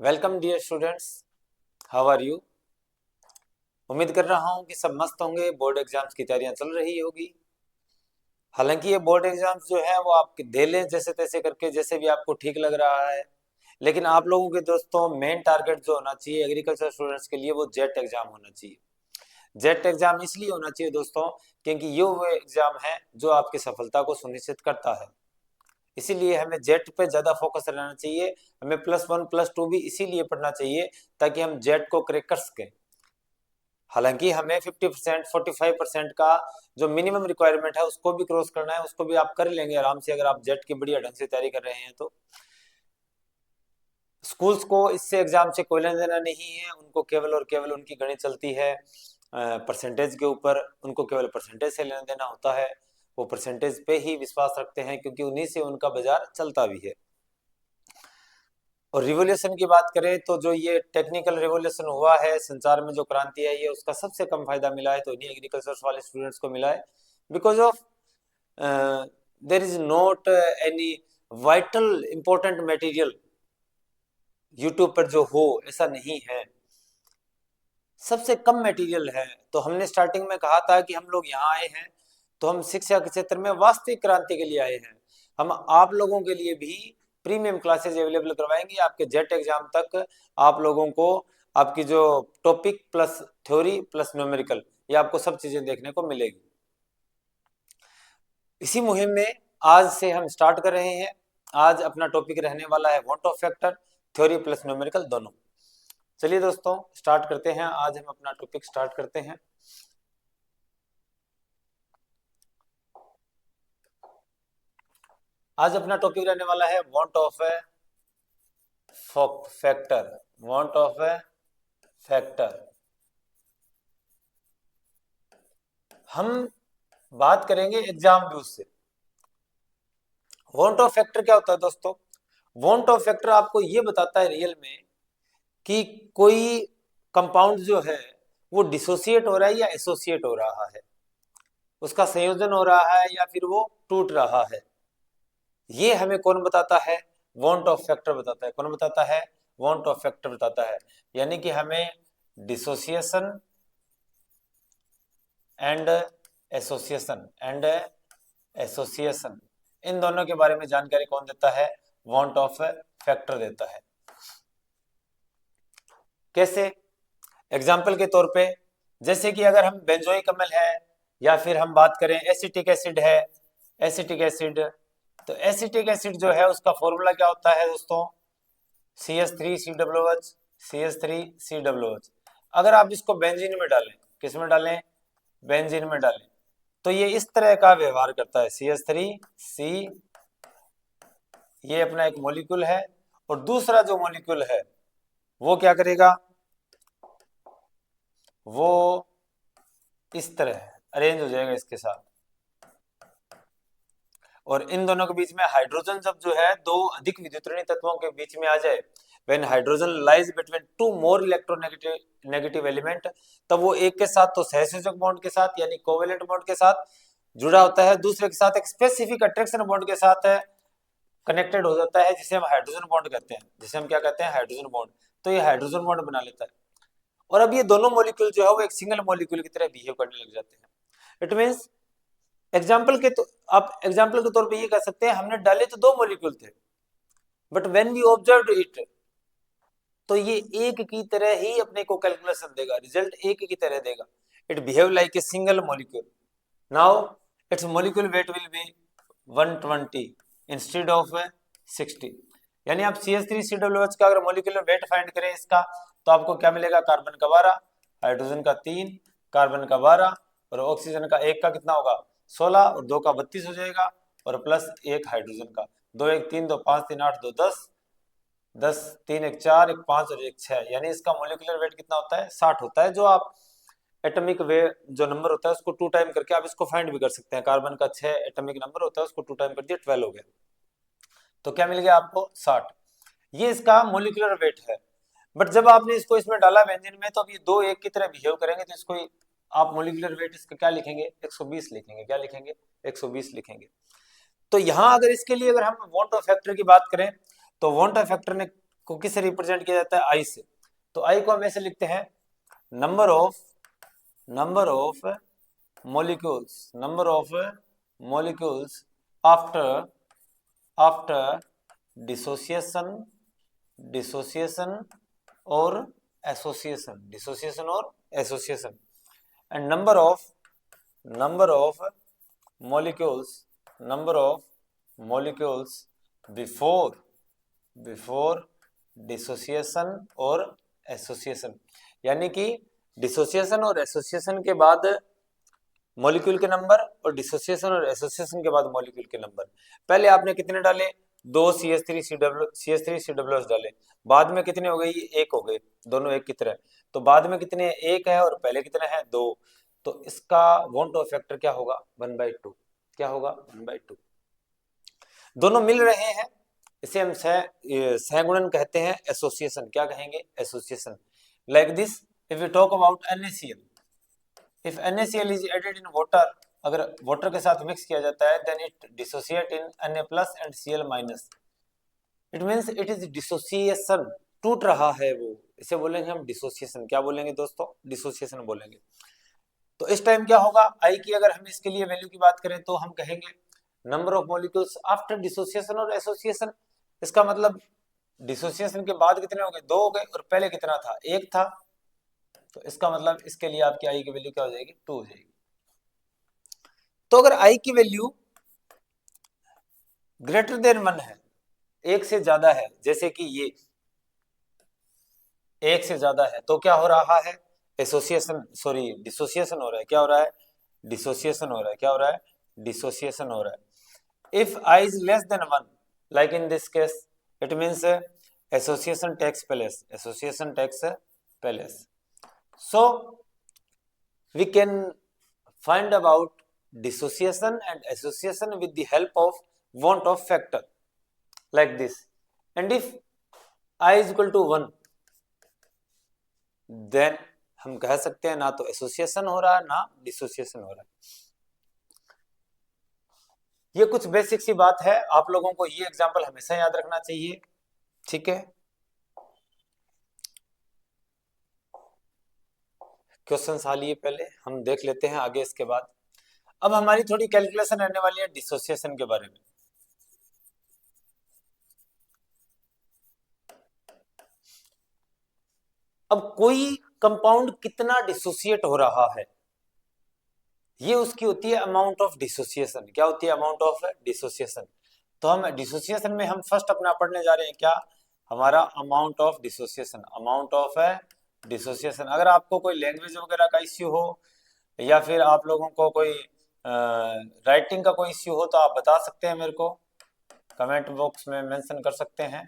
Welcome dear students, how are you. उम्मीद कर रहा हूँ कि सब मस्त होंगे। बोर्ड एग्जाम्स की तैयारियां चल रही होगी। हालांकि ये बोर्ड एग्जाम्स जो है वो आप दे लें जैसे तैसे करके, जैसे भी आपको ठीक लग रहा है। लेकिन आप लोगों के दोस्तों मेन टारगेट जो होना चाहिए एग्रीकल्चर स्टूडेंट्स के लिए वो जेट एग्जाम होना चाहिए। जेट एग्जाम इसलिए होना चाहिए दोस्तों क्योंकि ये वो एग्जाम है जो आपकी सफलता को सुनिश्चित करता है। इसीलिए हमें जेट पे ज्यादा फोकस रहना चाहिए। हमें +1 +2 भी इसीलिए पढ़ना चाहिए ताकि हम जेट को क्रैक कर सकें। हालांकि हमें 50% 45% का जो मिनिमम रिक्वायरमेंट है उसको भी क्रॉस करना है, उसको भी आप कर लेंगे आराम से अगर आप जेट की बढ़िया ढंग से तैयारी कर रहे हैं तो। स्कूल्स को इससे एग्जाम से कोई लेना देना नहीं है, उनको केवल और केवल उनकी गणित चलती है परसेंटेज के ऊपर। उनको केवल परसेंटेज से लेना देना होता है। वो परसेंटेज पे ही विश्वास रखते हैं क्योंकि उन्हीं से उनका बाजार चलता भी है। और रिवोल्यूशन की बात करें तो जो ये टेक्निकल रिवोल्यूशन हुआ है, संचार में जो क्रांति आई है, उसका सबसे कम फायदा मिला है तो इन्हीं एग्रीकल्चर वाले स्टूडेंट्स को मिला है। Because of there is not any vital important material YouTube पर जो हो, ऐसा नहीं है। सबसे कम मटेरियल है। तो हमने स्टार्टिंग में कहा था कि हम लोग यहाँ आए हैं तो हम शिक्षा के क्षेत्र में वास्तविक क्रांति के लिए आए हैं। हम आप लोगों के लिए भी प्रीमियम क्लासेस अवेलेबल करवाएंगे आपके जेट एग्जाम तक। आप लोगों को आपकी जो topic plus theory plus numerical, ये आपको सब चीजें देखने को मिलेगी। इसी मुहिम में आज से हम स्टार्ट कर रहे हैं। आज अपना टॉपिक रहने वाला है want of factor, theory plus numerical दोनों। चलिए दोस्तों स्टार्ट करते हैं। आज हम अपना टॉपिक स्टार्ट करते हैं। आज अपना टॉपिक रहने वाला है want of A factor. Want of A factor. हम बात करेंगे एग्जाम व्यूज से। वांट ऑफ फैक्टर क्या होता है दोस्तों? वांट ऑफ फैक्टर आपको ये बताता है रियल में कि कोई कंपाउंड जो है वो डिसोसिएट हो रहा है या एसोसिएट हो रहा है, उसका संयोजन हो रहा है या फिर वो टूट रहा है। ये हमें कौन बताता है? वांट ऑफ फैक्टर बताता है। कौन बताता है? वांट ऑफ फैक्टर बताता है। यानी कि हमें डिसोसिएशन एंड एसोसिएशन इन दोनों के बारे में जानकारी कौन देता है? वांट ऑफ फैक्टर देता है। कैसे? एग्जाम्पल के तौर पे, जैसे कि अगर हम बेंजोइक अम्ल है या फिर हम बात करें एसिटिक एसिड है, एसिटिक एसिड, तो एसिटिक एसिड जो है उसका फॉर्मूला क्या होता है दोस्तों? CH3COOH, CH3COOH। अगर आप इसको बेंजीन में डालें, किस में डालें? बेंजीन में डालें, तो ये इस तरह का व्यवहार करता है। CH3C, ये अपना एक मॉलिक्यूल है, और दूसरा जो मॉलिक्यूल है वो क्या करेगा? वो इस तरह अरेंज हो जाएगा इसके साथ, और इन दोनों के बीच में हाइड्रोजन जब जो है दो अधिक विद्युतरणीय तत्वों के बीच में आ जाए, when hydrogen lies between two more electronegative element, तब वो एक के साथ तो सहसंयोजक बॉन्ड के साथ यानी कोवेलेंट बॉन्ड के साथ जुड़ा होता है, दूसरे के साथ एक स्पेसिफिक अट्रैक्शन बॉन्ड के साथ कनेक्टेड हो जाता है, जिसे हम हाइड्रोजन बॉन्ड कहते हैं। जिसे हम क्या कहते हैं? Hydrogen bond. तो ये हाइड्रोजन बॉन्ड बना लेता है, और अब ये दोनों मॉलिक्यूल जो है वो एक सिंगल मॉलिक्यूल की तरह बिहेव करने लग जाते हैं। इट मींस एग्जाम्पल के तो आप एग्जाम्पल के तौर पे ये कह सकते हैं हमने डाले तो दो मॉलिक्यूल थे, but when we observe it, तो ये एक की तरह ही अपने को कैलकुलेशन देगा, रिजल्ट एक की तरह देगा। It behave like a single molecule. Now it's molecule weight will be 120 instead of 60। यानी आप CH3COOH का अगर मॉलिक्यूलर वेट फाइंड करें इसका, तो आपको क्या मिलेगा? कार्बन का 12, हाइड्रोजन का 3, कार्बन का 12, और ऑक्सीजन का 1 का कितना होगा? 16, और 2 का 32 हो जाएगा, और प्लस 1 हाइड्रोजन का। 2 1 3 2 5 3 8 2 10, 10 3 1 4 1 5 और 1 6, यानी इसका मोलिकुलर वेट कितना होता है? 60 होता है। जो आप एटॉमिक वेट जो नंबर होता है उसको 2 टाइम करके आप इसको फाइंड भी कर सकते हैं। कार्बन का 6 एटॉमिक नंबर होता है, उसको 2 टाइम कर दिया 12 हो गया, तो क्या मिल गया आपको? 60। ये इसका मोलिकुलर वेट है। बट जब आपने इसको इसमें डाला बेंजीन में, तो अब ये दो एक की तरह बिहेव करेंगे, तो इसको आप मोलिकुलर वेट इसका क्या लिखेंगे? 120 लिखेंगे। क्या लिखेंगे? 120 लिखेंगे। तो यहां अगर इसके लिए अगर हम वांट ऑफ फैक्टर की बात करें, तो वांट ऑफ फैक्टर ने को किससे रिप्रेजेंट किया जाता है? आई से। तो आई को हम ऐसे लिखते हैं number of molecules after dissociation or association and number of molecules before dissociation और एसोसिएशन, यानी कि डिसोसिएशन और एसोसिएशन के बाद मॉलिक्यूल के नंबर और डिसोसिएशन और एसोसिएशन के बाद मॉलिक्यूल के नंबर। पहले आपने कितने डाले? 2 CH3COOH डाले, बाद में कितने हो गए? ये 1 हो गए, दोनों एक की तरह। तो बाद में कितने? 1 है और पहले कितने हैं? 2। तो इसका वॉन्ट ऑफ फैक्टर क्या होगा? 1/2। क्या होगा? 1/2। दोनों मिल रहे हैं, इसे हम सहगुणन कहते हैं, एसोसिएशन। क्या कहेंगे? Association. Like this, if you talk about NaCl, if NaCl is added in water, अगर वाटर के साथ मिक्स किया जाता है, then it dissociate in Na+ and Cl-। It means it is dissociation, टूट रहा है वो, इसे बोलेंगे हम डिसोसिएशन। क्या बोलेंगे दोस्तों? डिसोसिएशन बोलेंगे। तो इस टाइम क्या होगा? आई की अगर हम इसके लिए वैल्यू की बात करें तो हम कहेंगे number of molecules after dissociation और एसोसिएशन। इसका मतलब डिसोसिएशन के बाद कितने हो गए? 2 हो गए, और पहले कितना था? 1 था। तो इसका मतलब इसके लिए आपकी आई की वैल्यू क्या हो जाएगी? 2 हो जाएगी। तो अगर आई की वैल्यू ग्रेटर देन 1 है, 1 से ज्यादा है, जैसे कि ये 1 से ज्यादा है, तो क्या हो रहा है? डिसोसिएशन हो रहा है। क्या हो रहा है? डिसोसिएशन हो रहा है। क्या हो रहा है? डिसोसिएशन हो रहा है। If I is less than 1, like in this case, it means association takes place. So we can find about dissociation and association with the help of want of factor, like this. And if I is equal to 1, then हम कह सकते हैं ना तो association हो रहा है ना डिसोसिएशन हो रहा है। ये कुछ बेसिक सी बात है, आप लोगों को ये एग्जांपल हमेशा याद रखना चाहिए, ठीक है। क्वेश्चन आ लिए, पहले हम देख लेते हैं आगे इसके बाद। अब हमारी थोड़ी कैलकुलेशन रहने वाली है डिसोसिएशन के बारे में। अब कोई कंपाउंड कितना डिसोसिएट हो रहा है, ये उसकी होती है अमाउंट ऑफ डिसोसिएशन। क्या होती है? Amount of dissociation. तो हम डिसोसिएशन में हम फर्स्ट अपना पढ़ने जा रहे हैं क्या? हमारा अमाउंट ऑफ डिसोसिएशन। अगर आपको कोई लैंग्वेज वगैरह का इश्यू हो या फिर आप लोगों को कोई राइटिंग का कोई इश्यू हो तो आप बता सकते हैं, मेरे को कमेंट बॉक्स में मेंशन कर सकते हैं।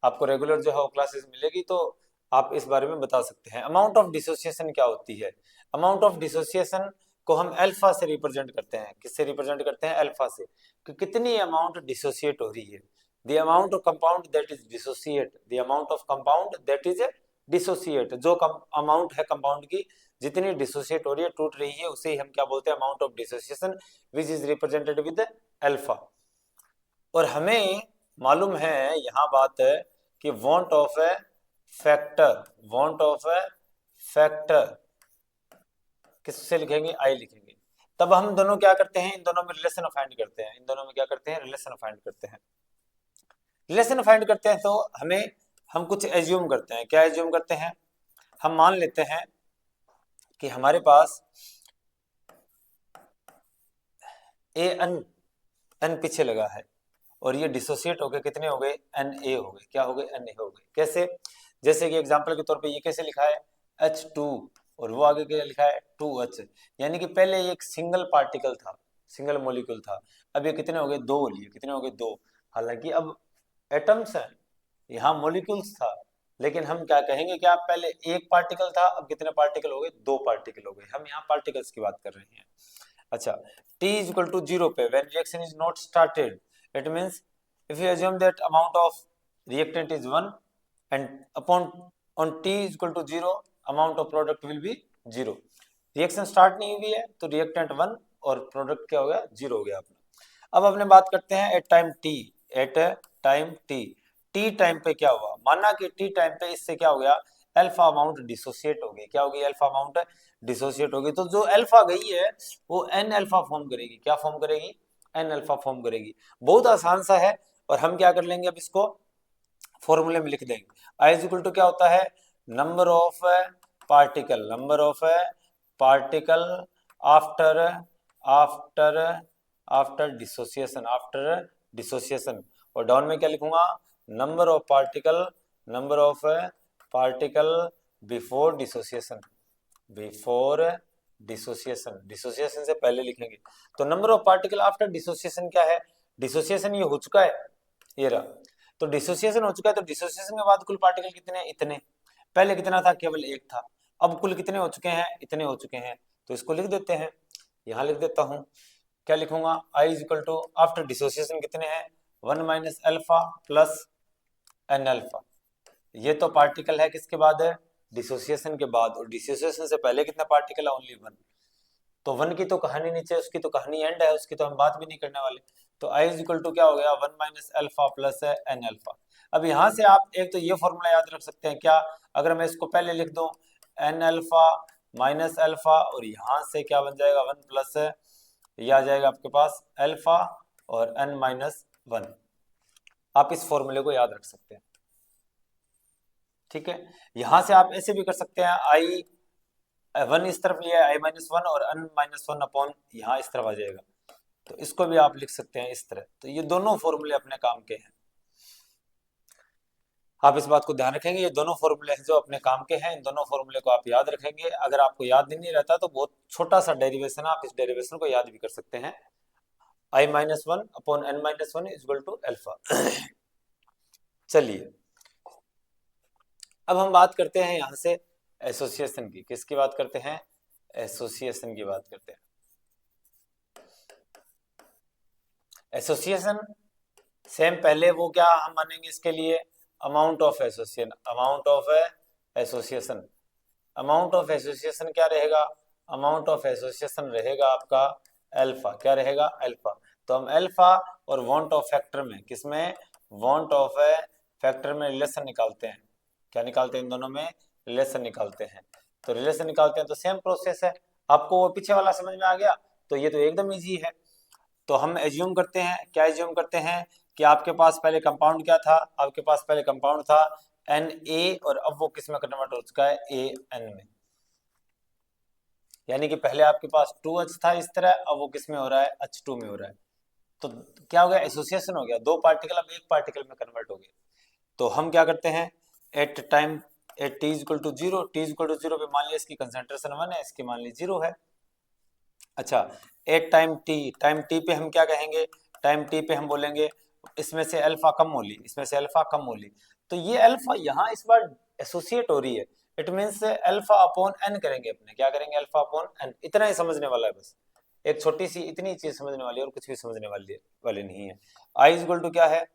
आपको रेगुलर जो है वो क्लासेस मिलेगी तो आप इस बारे में बता सकते हैं। अमाउंट ऑफ डिसोसिएशन क्या होती है? अमाउंट ऑफ डिसोसिएशन को हम अल्फा से रिप्रेजेंट करते हैं। किससे रिप्रेजेंट करते हैं? अल्फा से। कि कितनी अमाउंट डिसोसिएट हो रही है। The amount of compound that is dissociate, जो अमाउंट है कंपाउंड की जितनी डिसोसिएट हो रही है, टूट रही है, उसे ही हम क्या बोलते हैं? Amount of dissociation, which is represented with alpha. और हमें मालूम है यहाँ बात है कि वांट ऑफ ए फैक्टर किससे लिखेंगे? आई लिखेंगे। तब हम दोनों क्या करते हैं? इन दोनों में रिलेशन फाइंड करते हैं। रिलेशन फाइंड करते हैं तो हम कुछ एज्यूम करते हैं। क्या एज्यूम करते हैं? हम मान लेते हैं कि हमारे पास एन पीछे लगा है और ये डिसोसिएट हो गए, कितने हो गए? Na हो गए। क्या हो गए? Na हो गए। कैसे? जैसे कि एग्जांपल के तौर पे ये कैसे लिखा है? H2 और वो आगे क्या लिखा है? 2H। यानी कि पहले ये एक सिंगल पार्टिकल था, सिंगल मॉलिक्यूल था, अब ये कितने हो गए? 2 लिए। कितने हो गए? 2। हालांकि अब एटम्स हैं, यहाँ मॉलिक्यूल्स था, लेकिन हम क्या कहेंगे? क्या पहले एक पार्टिकल था, अब कितने पार्टिकल हो गए? 2 पार्टिकल हो गए। हम यहाँ पार्टिकल्स की बात कर रहे हैं। अच्छा, T is equal to 0 पे when reaction is not started, it means if you assume that amount of reactant is 1 and on T is equal to 0 amount of product will be 0। Reaction start नहीं हुई है तो reactant 1 और product क्या हो गया? 0 हो गया अपना। अब अपने बात करते हैं at time T। T time पे क्या हुआ, माना कि टी टाइम पे इससे क्या हो गया, अल्फा अमाउंट डिसोसिएट हो गई। क्या होगी, अल्फा अमाउंट डिसोसिएट होगी। तो जो अल्फा गई है वो एन अल्फा फॉर्म करेगी। क्या फॉर्म करेगी, एन अल्फा फॉर्म करेगी। बहुत आसान सा है। और हम क्या कर लेंगे, अब इसको फॉर्मूले में लिख देंगे। आई इज इक्वल टू क्या होता है, number of particle, number of particle after after after dissociation, after dissociation. और डाउन में क्या लिखूंगा, number of particle, number of particle before dissociation, before dissociation, dissociation से पहले लिखेंगे। तो number of particle after dissociation क्या है, डिसोसिएशन ये हो चुका है, ये रहा। तो डिसोसिएशन हो चुका है, तो डिसोसिएशन के बाद कुल पार्टिकल कितने, इतने। पहले कितना था, केवल एक था। अब कुल कितने हो चुके हैं, इतने हो चुके हैं। तो इसको लिख देते हैं, यहाँ लिख देता हूँ। क्या लिखूंगा, i is equal to after dissociation कितने हैं, 1 minus alpha plus N alpha. ये तो पार्टिकल है किसके बाद है, डिसोसिएशन के बाद। और डिसोसिएशन से पहले कितना पार्टिकल है, ओनली 1। तो 1 की तो कहानी नीचे, उसकी तो कहानी एंड है, उसकी तो हम बात भी नहीं करने वाले। तो आई इज इक्वल टू क्या हो गया, 1 minus alpha plus N alpha. अब यहाँ से आप एक तो ये फॉर्मूला याद रख सकते हैं, क्या, अगर मैं इसको पहले लिख दूं एन अल्फा माइनस अल्फा, और यहाँ से क्या बन जाएगा 1 प्लस, ये आ जाएगा आपके पास अल्फा और एन माइनस 1। आप इस फॉर्मूले को याद रख सकते हैं, ठीक है। यहां से आप ऐसे भी कर सकते हैं, आई 1 इस तरफ लिया है, आई माइनस 1 और एन माइनस 1 अपॉन यहाँ इस तरफ आ जाएगा। तो इसको भी आप लिख सकते हैं इस तरह। तो ये दोनों फॉर्मूले अपने काम के हैं, आप इस बात को ध्यान रखेंगे। ये दोनों फॉर्मूले हैं जो अपने काम के हैं, इन दोनों फॉर्मूले को आप याद रखेंगे। अगर आपको याद नहीं रहता तो बहुत छोटा सा डेरिवेशन है, आप इस डेरिवेशन को याद भी कर सकते हैं। I minus 1 upon N minus 1 is equal to alpha. चलिए अब हम बात करते हैं यहाँ से एसोसिएशन की। किसकी बात करते हैं, एसोसिएशन की बात करते हैं। एसोसिएशन सेम पहले वो क्या हम मानेंगे इसके लिए, amount of association, amount of association. Amount of association क्या रहेगा, अमाउंट ऑफ एसोसिएशन रहेगा आपका अल्फा। क्या रहेगा, अल्फा। तो हम अल्फा और वांट ऑफ फैक्टर में, किसमें, वांट ऑफ फैक्टर में रिलेशन निकालते हैं। क्या निकालते हैं, इन दोनों में रिलेशन निकालते हैं। तो रिलेशन निकालते हैं तो सेम प्रोसेस है। आपको वो पीछे वाला समझ में आ गया, तो ये तो एकदम इजी है। तो हम एज्यूम करते हैं, क्या एज्यूम करते हैं कि आपके पास पहले कंपाउंड क्या था, आपके पास पहले कंपाउंड था Na, और अब वो किस में कन्वर्ट हो चुका है, An में। यानी कि पहले आपके पास 2H था इस तरह, अब वो किस में हो रहा है, H2 में हो रहा है। तो क्या हो गया, एसोसिएशन हो गया, दो पार्टिकल अब एक पार्टिकल में कन्वर्ट हो गए। तो हम क्या करते हैं, at time at T equal to zero, T equal to zero पे मान लिया इसकी कंसेंट्रेशन 1 है, इसकी मान ली 0 है। अच्छा, एट टाइम टी पे हम क्या कहेंगे, टाइम टी पे हम बोलेंगे इसमें से अल्फा कम मोली, इसमें से अल्फा कम मोली। तो ये अल्फा यहाँ इस बार एसोसिएट हो रही है, it means alpha upon n करेंगे अपने, क्या करेंगे, अल्फा अपॉन एन। इतना ही समझने वाला है बस, एक छोटी सी इतनी चीज समझने वाली है, और कुछ भी समझने वाली नहीं है। आई इज इक्वल टू क्या है,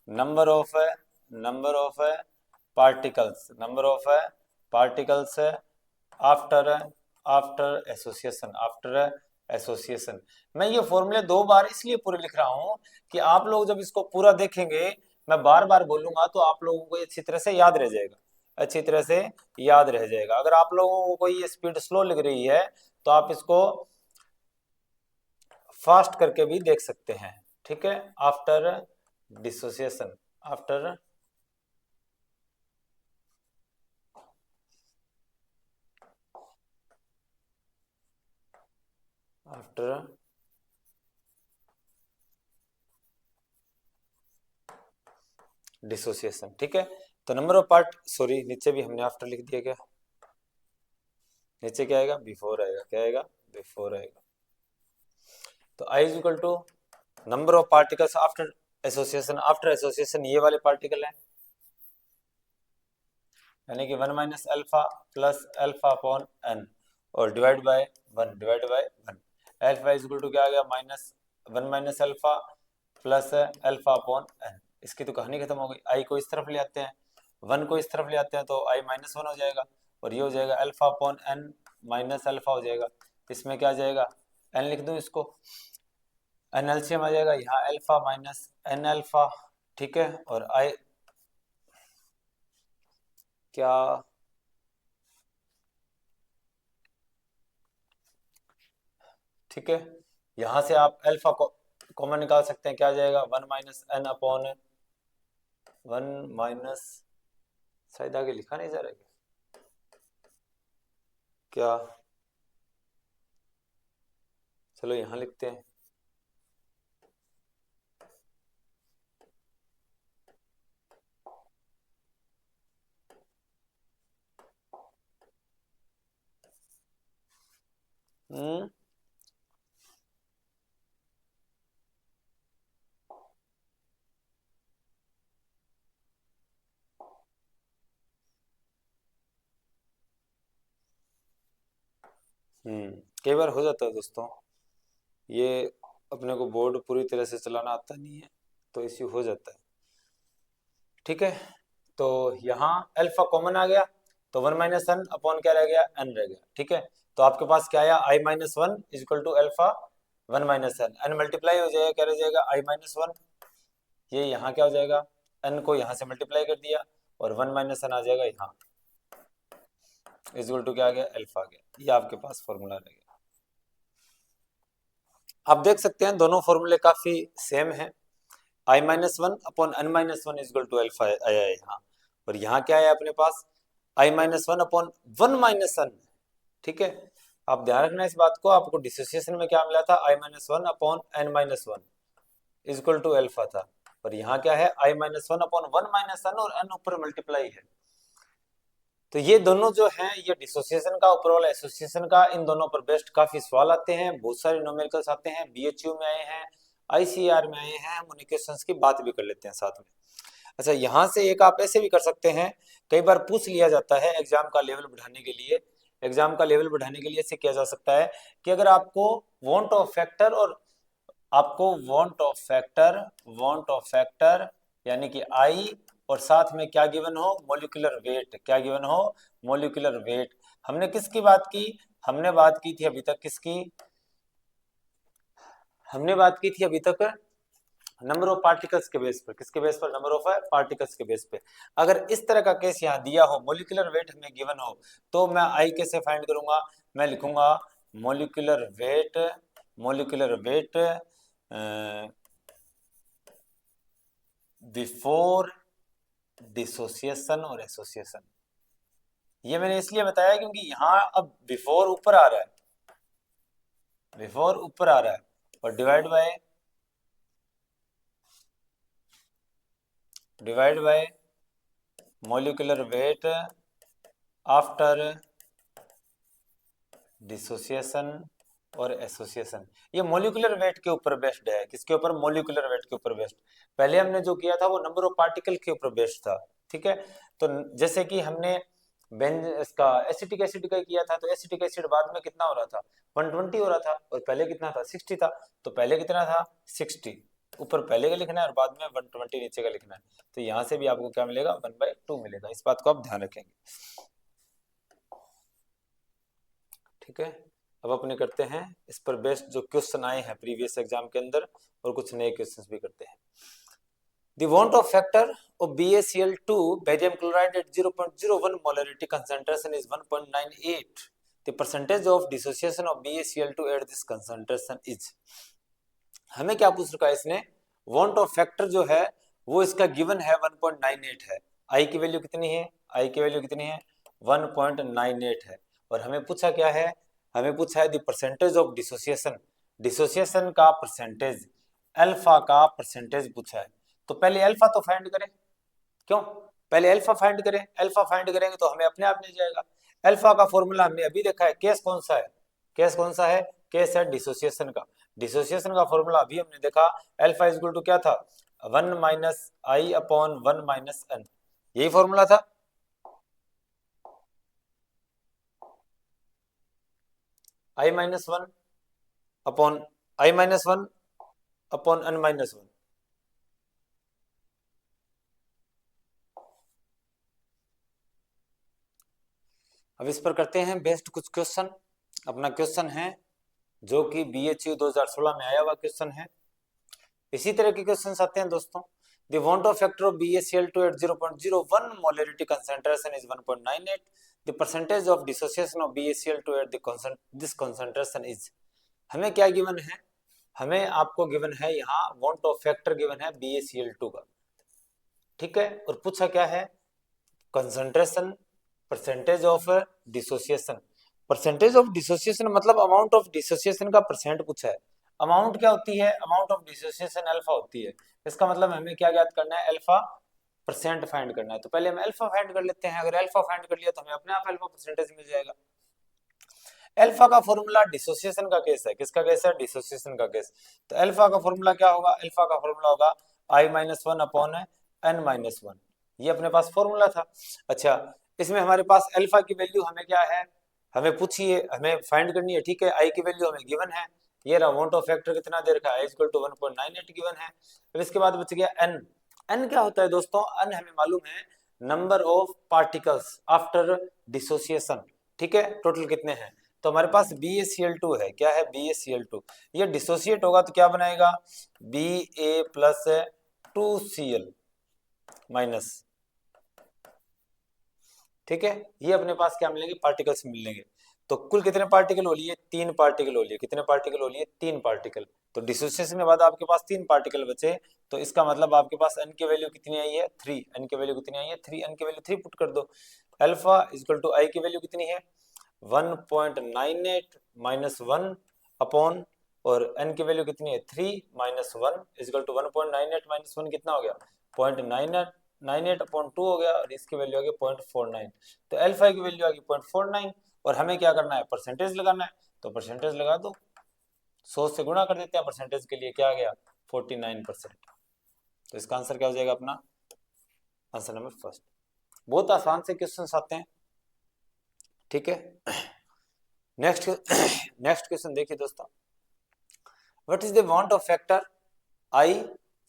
number of particles, number of particles after after association, after association. मैं ये फॉर्मूले 2 बार इसलिए पूरे लिख रहा हूँ कि आप लोग जब इसको पूरा देखेंगे, मैं बार बार बोलूंगा तो आप लोगों को अच्छी तरह से याद रह जाएगा, अच्छी तरह से याद रह जाएगा। अगर आप लोगों को ये स्पीड स्लो लग रही है तो आप इसको फास्ट करके भी देख सकते हैं, ठीक है। After dissociation, after after dissociation, ठीक है। तो नंबर ऑफ पार्ट, सॉरी नीचे भी हमने आफ्टर लिख दिया, क्या नीचे क्या आएगा, बिफोर आएगा, क्या आएगा, बिफोर आएगा। तो I is equal to number of particles after association, after association ये वाले पार्टिकल हैं, यानी कि 1 minus alpha plus alpha upon n, और divide by 1, divide by 1। Alpha is equal to क्या आ गया, minus 1 minus alpha plus alpha upon n. इसकी तो कहानी खत्म हो गई। आई को इस तरफ ले आते हैं, 1 को इस तरफ ले आते हैं, तो आई माइनस 1 हो जाएगा, और ये हो जाएगा alpha upon N minus alpha हो जाएगा। इसमें क्या आ जाएगा, एन लिख दूं इसको, एन एलसीएम आ जाएगा, यहाँ अल्फा माइनस एन अल्फा, ठीक है। और आई क्या ठीक है, यहां से आप अल्फा को कॉमन निकाल सकते हैं, क्या आ जाएगा 1 - n/1 शायद आगे लिखा नहीं जा रहा है क्या? चलो यहां लिखते हैं। हम्म कई बार हो जाता है दोस्तों, ये अपने को बोर्ड पूरी तरह से चलाना आता नहीं है, तो इश्यू हो जाता है। ठीक है, तो यहाँ अल्फा कॉमन आ गया, तो 1 - n अपॉन क्या रह गया, n रह गया। ठीक है, तो आपके पास क्या आया, i-1 equal to alpha 1 - n multiply हो जाएगा, क्या रह जाएगा i-1, ये यहाँ क्या हो जाएगा, n को यहाँ से मल्टीप्लाई कर दिया और 1 - n आ जाएगा यहाँ, इक्वल टू क्या आ गया, अल्फा आ गया। ये आपके पास फॉर्मूला रह गया। आप देख सकते हैं दोनों फॉर्मूले काफी सेम है, i-1 upon n-1 equal to alpha आया है यहाँ, और यहाँ क्या है अपने पास i-1 अपॉन 1 - n। ठीक है, आप ध्यान रखना इस बात को, आपको डिसोसिएशन में क्या मिला था, i-1 upon n-1 equal to alpha था, और यहाँ क्या है i-1 अपॉन 1 - n और n ऊपर मल्टीप्लाई है। तो ये दोनों जो हैं, ये डिसोसिएशन का ऊपर वाला एसोसिएशन का, इन दोनों पर बेस्ट काफी सवाल आते हैं, बहुत सारे न्यूमेरिकल्स आते हैं, बीएचयू में आए हैं, आईसीआर में आए हैं, हम उन क्वेश्चंस की बात भी कर लेते हैं साथ में। अच्छा, यहाँ से एक आप ऐसे भी कर सकते हैं, कई बार पूछ लिया जाता है एग्जाम का लेवल बढ़ाने के लिए, एग्जाम का लेवल बढ़ाने के लिए ऐसे किया जा सकता है कि अगर आपको वांट ऑफ फैक्टर और आपको वांट ऑफ फैक्टर यानी कि आई, और साथ में क्या गिवन हो, मोलिकुलर वेट, क्या गिवन हो, मोलिकुलर वेट। हमने किसकी बात की, हमने बात की थी अभी तक किसकी, हमने बात की थी अभी तक नंबर ऑफ पार्टिकल्स के बेस पर, किसके बेस पर, नंबर ऑफ पार्टिकल्स के बेस पे। अगर इस तरह का केस यहाँ दिया हो, मोलिकुलर वेट हमें गिवन हो, तो मैं आई कैसे फाइंड करूंगा, मैं लिखूंगा molecular weight, molecular weight before dissociation और एसोसिएशन। ये मैंने इसलिए बताया क्योंकि यहाँ अब बिफोर ऊपर आ रहा है, बिफोर ऊपर आ रहा है, और divide bye molecular weight after dissociation और एसोसिएशन। ये मोलिकुलर वेट के ऊपर बेस्ड है, किसके ऊपर, मोलिकुलर वेट के ऊपर बेस्ड। पहले हमने जो किया था वो नंबर ऑफ पार्टिकल के ऊपर बेस्ड था। ठीक है, तो जैसे कि हमने बेंज इसका एसिटिक एसिड का किया था, तो एसिटिक एसिड बाद में कितना हो रहा था, 120 हो रहा था, और पहले कितना था, 60 था। तो पहले कितना था, 60, ऊपर पहले का लिखना है और बाद में 120 नीचे का लिखना है। तो यहाँ से भी आपको क्या मिलेगा, 1/2 मिलेगा, इस बात को आप ध्यान रखेंगे। ठीक है, अब अपने करते हैं इस पर बेस्ड जो क्वेश्चन आए हैं प्रीवियस एग्जाम के अंदर, और कुछ नए क्वेश्चंस भी करते हैं। The want of factor of BaCl2 barium chloride at 0.01 molarity concentration is 1.98. The percentage of dissociation of BaCl2 at this concentration is। हमें क्या पूछ रखा है इसने, want of factor जो है वो इसका गिवन है 1.98 है, आई की वैल्यू कितनी है, आई की वैल्यू कितनी है, 1.98 है, और हमें पूछा क्या है, हमें पूछा है the percentage of dissociation, dissociation का परसेंटेज, अल्फा का परसेंटेज पूछा है। तो पहले अल्फा तो फाइंड करें, क्यों, पहले अल्फा फाइंड करें, अल्फा फाइंड करेंगे तो हमें अपने आप मिल जाएगा। अल्फा का फॉर्मूला हमने अभी देखा है, केस कौन सा है, केस कौन सा है, केस है डिसोसिएशन का। डिसोसिएशन का फॉर्मूला अभी हमने देखा, अल्फा इक्वल टू क्या था, 1 - i/1 - n, यही फॉर्मूला था। i-1 upon i-1 upon n-1। अब इस पर करते हैं बेस्ट कुछ क्वेश्चन। अपना क्वेश्चन है जो कि BHU 2016 में आया हुआ क्वेश्चन है। इसी तरह के क्वेश्चन आते हैं दोस्तों, The want of factor of BaCl2 at 0.01 molarity concentration is 1.98. The percentage of dissociation of BaCl2 at this concentration is, हमें क्या गिवन है, हमें आपको गिवन है यहाँ want of factor गिवन है BaCl2 का, ठीक है, और पूछा क्या है, concentration, percentage of dissociation, percentage of dissociation मतलब अमाउंट ऑफ डिसोसिएशन का परसेंट पूछा है। अमाउंट क्या होती है, अमाउंट ऑफ डिसोसिएशन अल्फा होती है, इसका मतलब हमें क्या ज्ञात करना है, अल्फा परसेंट फाइंड करना है। तो पहले हम अल्फा फाइंड कर लेते हैं, अगर अल्फा फाइंड कर लिया तो हमें अपने आप अल्फा परसेंटेज मिल जाएगा। अल्फा का फॉर्मूला डिसोसिएशन का केस है, किसका केस है, डिसोसिएशन का केस। तो अल्फा का फॉर्मूला क्या होगा, अल्फा का फॉर्मूला होगा I-1 अपॉन n-1, ये अपने पास फॉर्मूला था। अच्छा, इसमें हमारे पास अल्फा की वैल्यू हमें क्या है, हमें पूछिए, हमें फाइंड करनी है, ठीक है, आई की वैल्यू हमें गिवन है, ये रहा वांट ऑफ फैक्टर कितना दे रखा है, = 1.98 गिवन है। अब इसके बाद बच गया n, n क्या होता है दोस्तों, n हमें मालूम है number of particles after dissociation, ठीक है, टोटल कितने हैं, तो हमारे पास BaCl2 है, क्या है, BaCl2, ये डिसोसिएट होगा तो क्या बनाएगा, Ba प्लस 2Cl माइनस, ठीक है, ये अपने पास क्या मिलेंगे, पार्टिकल्स मिलेंगे। तो कुल कितने पार्टिकल हो लिए, 3 पार्टिकल हो लिए, कितने पार्टिकल हो लिए, 3 पार्टिकल। तो डिसोसिएशन के बाद आपके पास 3 पार्टिकल बचे, तो इसका मतलब आपके पास n की वैल्यू कितनी आई है, 3, n की वैल्यू कितनी आई है, 3, n की वैल्यू 3 पुट कर दो। अल्फा = I की वैल्यू कितनी है, 1.98 माइनस 1 अपॉन, और n की वैल्यू कितनी है, 3 माइनस 1 = 1.98 माइनस 1 कितना हो गया, 0.98 अपॉन 2 हो गया, और इसकी वैल्यू आ गई 0.49। तो अल्फा की वैल्यू आ गई 0.49, और हमें क्या करना है, परसेंटेज लगाना है, तो परसेंटेज लगा दो, 100 से गुणा कर देते हैं परसेंटेज के लिए, क्या आ गया, 49%। तो इसका आंसर क्या हो जाएगा अपना, आंसर नंबर फर्स्ट। बहुत आसान से क्वेश्चन आते हैं, ठीक है। नेक्स्ट नेक्स्ट क्वेश्चन देखिए दोस्तों, what is the want of factor I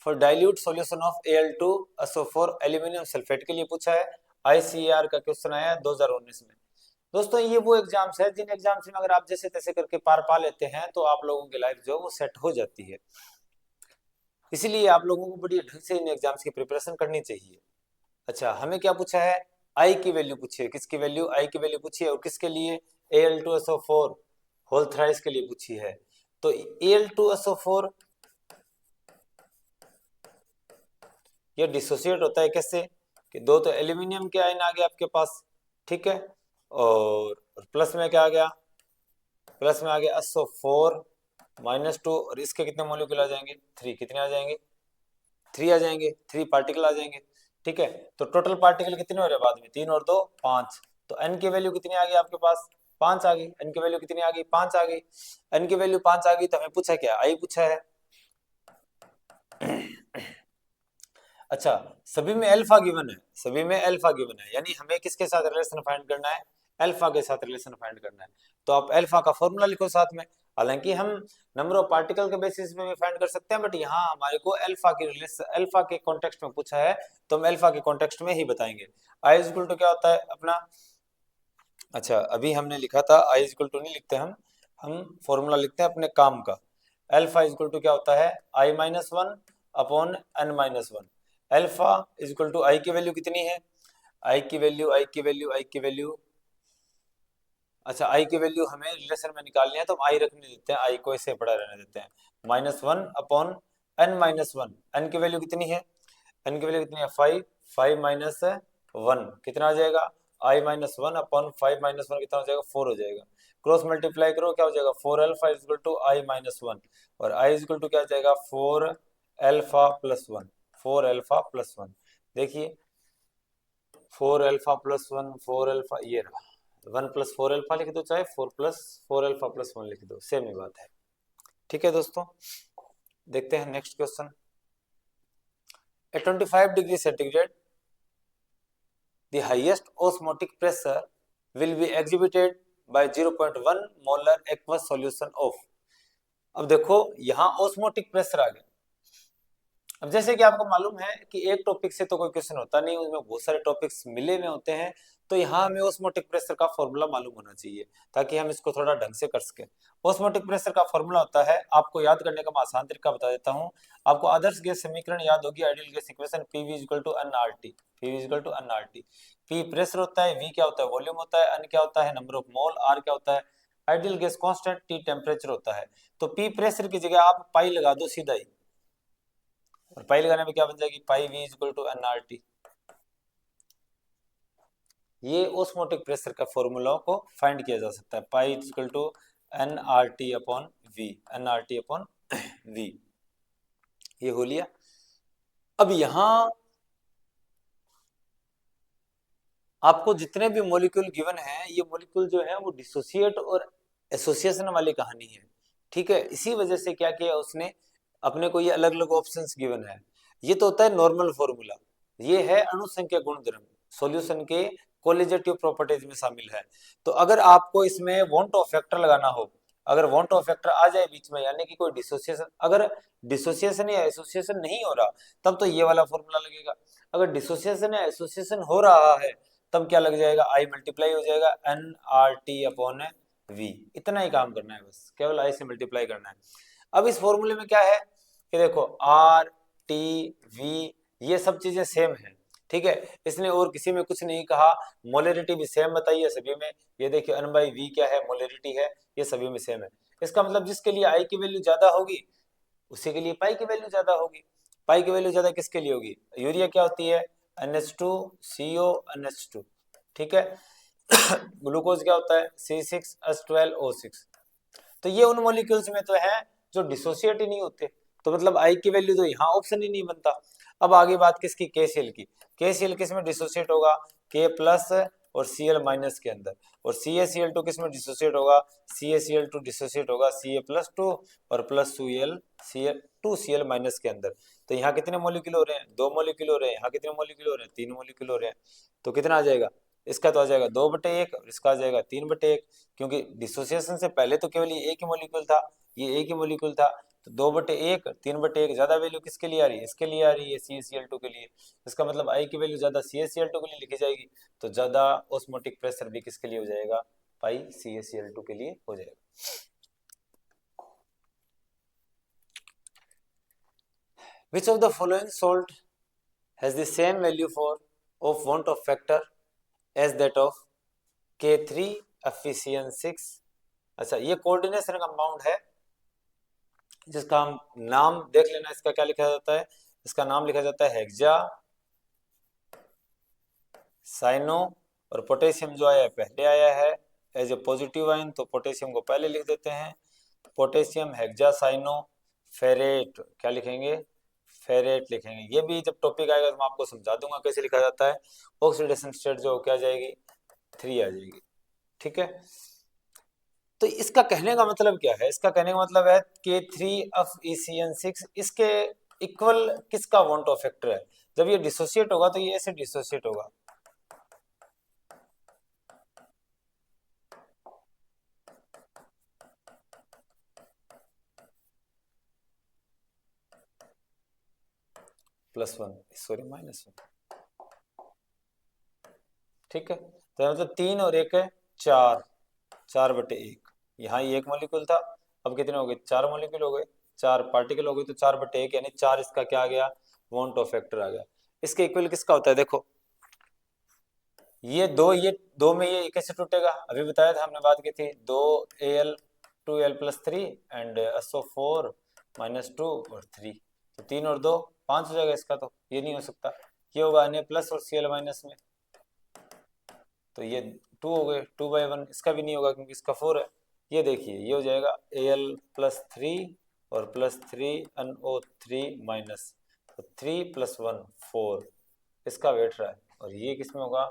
for dilute solution of Al2SO4 aluminium sulphate के लिए पूछा है, ICAR का क्वेश्चन आया 2019 में। दोस्तों ये वो एग्जाम्स है जिन एग्जाम्स में अगर आप जैसे तैसे करके पार पा लेते हैं तो आप लोगों की लाइफ जो वो सेट हो जाती है, इसीलिए आप लोगों को बड़ी ढंग से इन एग्जाम्स की प्रिपरेशन करनी चाहिए। अच्छा, हमें क्या पूछा है, आई की वैल्यू पूछी है, किसकी वैल्यू, आई की वैल्यू पूछी है, और किसके लिए, Al2SO4 होल थ्राइस के लिए पूछी है। तो Al2SO4 ये डिसोसिएट होता है कैसे, कि दो तो एल्यूमिनियम के आयन आ गए आपके पास, ठीक है, और प्लस में क्या आ गया, प्लस में आ गया SO4 -2, और इसके कितने मॉलिक्यूल आ जाएंगे, 3, कितने आ जाएंगे, 3 आ जाएंगे, 3 पार्टिकल आ जाएंगे, ठीक है। तो टोटल पार्टिकल कितने हो रहे हैं बाद में, 3 और 2 5, तो n की वैल्यू कितनी आ गई आपके पास, 5 आ गई, n की वैल्यू कितनी आ गई, 5 आ गई, n की वैल्यू 5 आ गई, तो हमें पूछा क्या, आई पूछा है। अच्छा, सभी में अल्फा गिवन है, सभी में अल्फा गिवन है, यानी हमें किसके साथ रिलेशन फाइंड करना है, अल्फा के साथ रिलेशन फाइंड करना है। तो आप अल्फा का फॉर्मूला लिखो साथ में, हालांकि हम नंबर ऑफ पार्टिकल के बेसिस पे भी फाइंड कर सकते हैं, बट यहाँ हमारे को अल्फा की रिलेशन, अल्फा के कॉन्टेक्स्ट में पूछा है, तो हम अल्फा के कॉन्टेक्स्ट में ही बताएंगे। आई इज इक्वल टू क्या होता है अपना, अच्छा अभी हमने लिखा था आई इज इक्वल टू नहीं लिखते हम फॉर्मूला लिखते हैं अपने काम का। अल्फा इज इक्वल टू क्या होता है, I-1 upon n-1। Alpha is equal to I की वैल्यू कितनी है, आई की वैल्यू, आई की वैल्यू, आई की वैल्यू, अच्छा आई की वैल्यू हमें रिलेशन में निकालनी है, तो हम आई रखने देते हैं, आई को ऐसे पड़ा रहने देते हैं, -1 अपॉन n-1। n की वैल्यू कितनी है, n की वैल्यू कितनी है 5, 5 माइनस 1 कितना आ जाएगा, I-1 अपॉन 5 - 1 कितना हो जाएगा, 4 हो जाएगा। क्रॉस मल्टीप्लाई करो क्या हो जाएगा, 4 alpha is equal to I-1, और I इज इक्वल टू क्या हो जाएगा, 4 अल्फा प्लस 1, 4 अल्फा प्लस 1। देखिए 4 अल्फा प्लस 1, 4 अल्फा, ये रहा 1 + 4 अल्फा लिख दो, चाहे 4 + 4 अल्फा प्लस 1 लिख दो, सेम ही बात है, ठीक है दोस्तों। देखते हैं next question. At 25 degree centigrade the highest osmotic pressure will be exhibited by 0.1 molar aqueous solution of। अब देखो यहाँ osmotic प्रेशर आ गया। अब जैसे कि आपको मालूम है कि एक टॉपिक से तो कोई क्वेश्चन होता नहीं, उसमें बहुत सारे टॉपिक्स मिले हुए होते हैं, तो यहाँ हमें ऑस्मोटिक प्रेशर का फॉर्मूला मालूम होना चाहिए ताकि हम इसको थोड़ा ढंग से कर सके। ऑस्मोटिक प्रेशर का फॉर्मूला होता है, आपको याद करने का मैं आसान तरीका बता देता हूँ। आपको आदर्श गैस समीकरण याद होगी, ideal gas equation, PV equal to nRT। PV equal to nRT। P pressure होता है, V क्या होता है, वॉल्यूम होता है, N क्या होता है, नंबर ऑफ मोल, R क्या होता है, ideal gas constant, T temperature होता है। तो P प्रेशर की जगह आप पाई लगा दो सीधा ही, और पाई लगाने में क्या बन जाएगी, pi V equal to nRT। ये ऑस्मोटिक प्रेशर का फॉर्मूला को फाइंड किया जा सकता है, pi equal to nRT upon V, nRT upon V। ये हो लिया। अब यहां आपको जितने भी मॉलिक्यूल गिवन है, ये मॉलिक्यूल जो है वो डिसोसिएट और एसोसिएशन वाली कहानी है, ठीक है। इसी वजह से क्या किया उसने, अपने को ये अलग अलग ऑप्शंस गिवन है। ये तो होता है नॉर्मल फॉर्मूला, ये है अणुसंख्या गुणधर्म, सॉल्यूशन के कोलिजेटिव प्रॉपर्टीज में शामिल है। तो अगर आपको इसमें वांट ऑफ फैक्टर लगाना हो, अगर वांट ऑफ फैक्टर आ जाए बीच में, यानी कि कोई डिसोसिएशन, अगर डिसोसिएशन या एसोसिएशन नहीं हो रहा तब तो ये वाला फॉर्मूला लगेगा। अगर डिसोसिएशन या एसोसिएशन हो रहा है तब क्या लग जाएगा, आई मल्टीप्लाई हो जाएगा nRT अपॉन V। इतना ही काम करना है, बस केवल आई से मल्टीप्लाई करना है। अब इस फॉर्मूले में क्या है कि देखो RT V ये सब चीजें सेम है, ठीक है। इसने और किसी में कुछ नहीं कहा, मोलरिटी भी सेम बताई है सभी में। ये देखिए N/V क्या है, मोलरिटी है, ये सभी में सेम है। इसका मतलब जिसके लिए आई की वैल्यू ज्यादा होगी उसी के लिए पाई की वैल्यू ज्यादा होगी। पाई की वैल्यू ज्यादा किसके लिए होगी, यूरिया क्या होती है, NH2CO NH2, ठीक है। ग्लूकोज क्या होता है, C6H12O6। तो ये उन मॉलिक्यूल्स में तो है जो डिसोसिएट ही नहीं होते, तो मतलब आई की वैल्यू तो यहाँ ऑप्शन ही नहीं बनता। अब आगे बात किसकी, KCl की। KCl किस में डिसोसिएट होगा, K प्लस और Cl माइनस के अंदर, और CaCl2 किस में डिसोसिएट होगा, CaCl2 डिसोसिएट होगा Ca+2 और प्लस Cl2Cl माइनस के अंदर। तो यहाँ कितने मॉलिक्यूल हो रहे हैं, 2 मॉलिक्यूल हो रहे हैं, यहाँ कितने मॉलिक्यूल हो रहे हैं, 3 मॉलिक्यूल हो रहे हैं। तो कितना आ जाएगा, इसका तो आ जाएगा 2/1 और इसका आ जाएगा 3/1, क्योंकि डिसोसिएशन से पहले तो केवल ये एक ही मॉलिक्यूल था, ये एक ही मॉलिक्यूल था। तो 2/1 3/1 ज्यादा वैल्यू किसके लिए आ रही है, इसके लिए आ रही है, CaCl2 के लिए। इसका मतलब आई की वैल्यू ज्यादा CaCl2 के लिए लिखी जाएगी, तो ज्यादा ऑस्मोटिक प्रेशर भी किसके लिए हो जाएगा, पाई CaCl2 के लिए हो जाएगा। Which of the following salt has the same value for of want of factor as that of K3FeCN6? अच्छा, ये कोऑर्डिनेशन कंपाउंड है जिसका हम नाम देख लेना, इसका क्या लिखा जाता है, इसका नाम लिखा जाता है हेक्सा साइनो, और पोटेशियम जो आया है पहले आया है एज ए पॉजिटिव आयन, तो पोटेशियम को पहले लिख देते हैं, पोटेशियम हेक्सा साइनो फेरेट, क्या लिखेंगे, फेरेट लिखेंगे। ये भी जब टॉपिक आएगा तो मैं आपको समझा दूंगा कैसे लिखा जाता है। ऑक्सीडेशन स्टेट जो क्या आ जाएगी, 3 आ जाएगी, ठीक है। तो इसका कहने का मतलब क्या है, इसका कहने का मतलब है K3FeCN6 इसके इक्वल किसका वांट ऑफ फैक्टर है, जब ये डिसोसिएट होगा तो ये ऐसे डिसोसिएट होगा, +1 सॉरी -1, ठीक है। तो मतलब 3 और 1 है 4, 4/1। यहाँ ये एक मॉलिक्यूल था, अब कितने हो गए, 4 मॉलिक्यूल हो गए, 4 पार्टिकल हो गए, तो 4/1 यानी 4 इसका क्या आ गया, वांट ऑफ फैक्टर आ गया। इसके इक्वल किसका होता है, देखो ये दो में ये कैसे टूटेगा, अभी बताया था हमने, बात की थी, 2Al 2L+3 एंड SO4 -2 और 3, तो 3 और 2 5 हो जाएगा इसका, तो ये नहीं हो सकता, ये होगा Na+ और Cl- में, तो ये 2 हो गए, 2/1, इसका भी नहीं होगा क्योंकि इसका 4 है। ये देखिए ये हो जाएगा Al+3 और +3NO3 माइनस, तो 3 + 1 4 इसका वेट रहा है, और ये किसमें होगा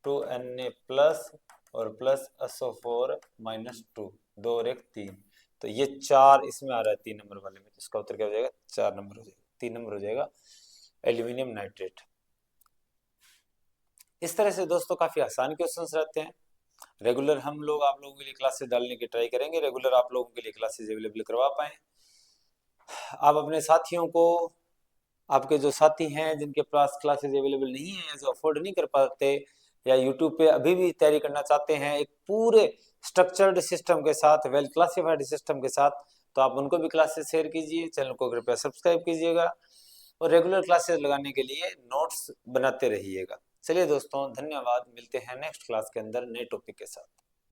2Na+ और प्लस SO4 -2, 2 और 1 3, तो ये 4 इसमें आ रहा है 3 नंबर वाले में, तो इसका उत्तर क्या हो जाएगा, 4 नंबर हो जाएगा, 3 नंबर हो जाएगा एल्यूमिनियम नाइट्रेट। इस तरह से दोस्तों काफी आसान क्वेश्चंस रहते हैं। रेगुलर हम लोग आप लोगों के लिए क्लासेस डालने की ट्राई करेंगे, रेगुलर आप लोगों के लिए क्लासेस अवेलेबल करवा पाए। आप अपने साथियों को, आपके जो साथी हैं जिनके पास क्लासेस अवेलेबल नहीं है, जो अफोर्ड नहीं कर पाते या यूट्यूब पे अभी भी तैयारी करना चाहते हैं एक पूरे स्ट्रक्चर्ड सिस्टम के साथ, वेल क्लासिफाइड सिस्टम के साथ, तो आप उनको भी क्लासेस शेयर कीजिए, चैनल को कृपया सब्सक्राइब कीजिएगा और रेगुलर क्लासेस लगाने के लिए नोट्स बनाते रहिएगा। चलिए दोस्तों, धन्यवाद, मिलते हैं नेक्स्ट क्लास के अंदर नए टॉपिक के साथ।